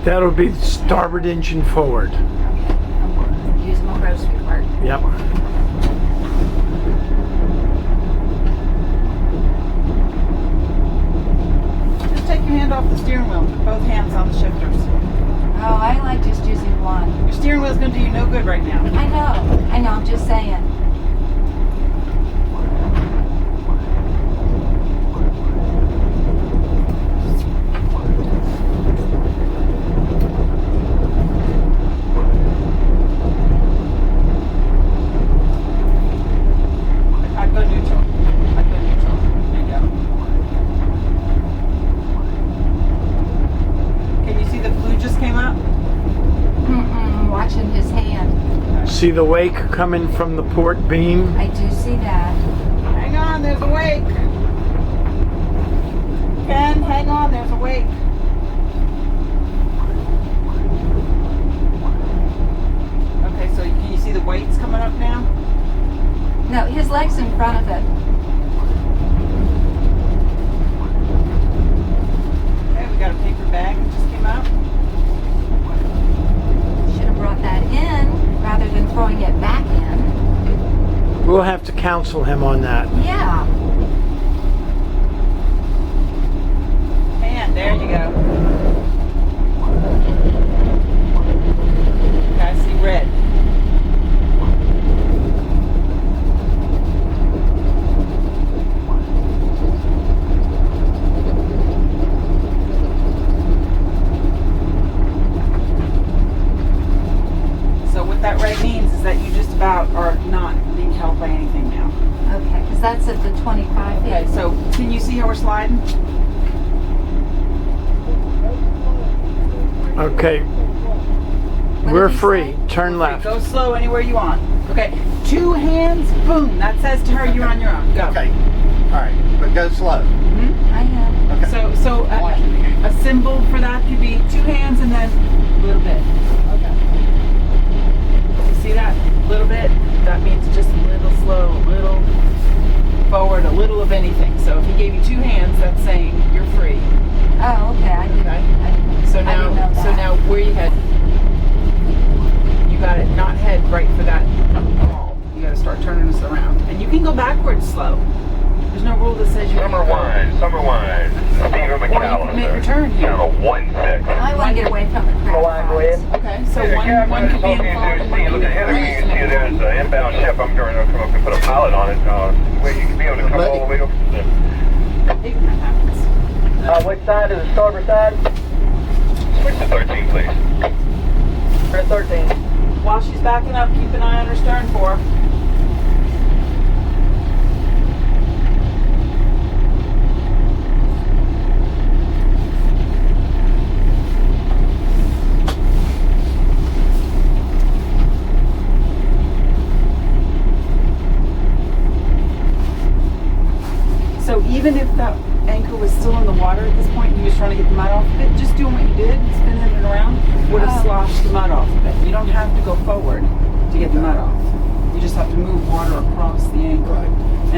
That'll be starboard engine forward. Okay. Use my grocery cart. Yep. Just take your hand off the steering wheel and put both hands on the shifters. Oh, I like just using one. Your steering wheel's going to do you no good right now. I know, I'm just saying. I'd go neutral. I'd go neutral. There you go. Can you see the blue just came up? Watching his hand. See the wake coming from the port beam? I do see that. Hang on, there's a wake. Ken, hang on, there's a wake. Okay, so can you see the weights coming up now? No, his leg's in front of it. Okay, we got a paper bag that just came out. Should have brought that in rather than throwing it back in. We'll have to counsel him on that. Yeah. And there you go. Okay, I see red. So what that red means is that you just about are not being held by anything now. Okay, because that's at the 25 feet. Okay, so can you see how we're sliding? Okay, What we're did he free. say? Turn left. Go slow anywhere you want. Okay, 2 hands, boom. That says to her you're on your own. Go. Okay. All right, but go slow. I am. Okay. So a symbol for that could be 2 hands and then a little bit. Okay. You see that? A little bit? That means just a little slow, a little forward, a little of anything. So if he gave you 2 hands, that's saying you're free. Oh, okay. I didn't So I now, didn't know that. where you head? You got it. Not head right for that ball. You got to start turning this around, and you can go backwards slow. There's no rule that says you. Summer wine, Stephen Or you can make your McAllister. turn here. Channel 16. I want to get away from the crowd. Okay, so one could be in front and one Look could be ahead of you, you can see in there's an inbound ship. I'm going to come up and put a pilot on it. Where you can be able to come all the way over to the... That happens. Which side is the starboard side? Switch to 13, please. Or 13? While she's backing up, keep an eye on her stern for her. So even if the anchor was still in the water at this point and you was trying to get the mud off of it, just doing what you did, spinning it around, would have sloshed the mud off of it. You don't have to go forward to get the mud off. You just have to move water across the anchor. Right.